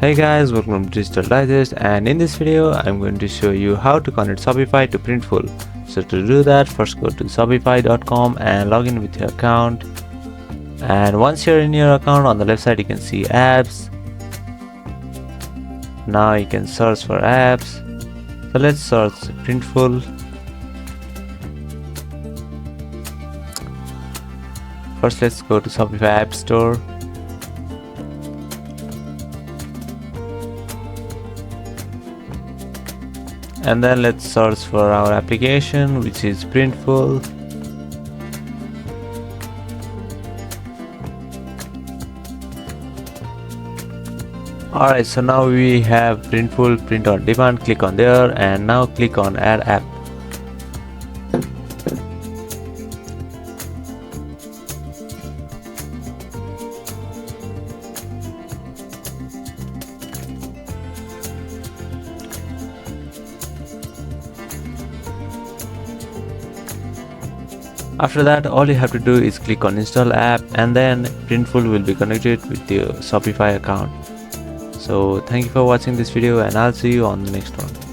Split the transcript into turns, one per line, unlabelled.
Hey guys, welcome to Digital Digest, and in this video I'm going to show you how to connect Shopify to Printful. So to do that, first go to shopify.com and log in with your account. And once you're in your account, on the left side you can see apps. Now you can search for apps. So let's search Printful. First let's go to Shopify App Store. And then let's search for our application, which is Printful. Alright, so now we have Printful print on demand. Click on there and now click on add app. After that, all you have to do is click on install app, and then Printful will be connected with your Shopify account. So thank you for watching this video, and I'll see you on the next one.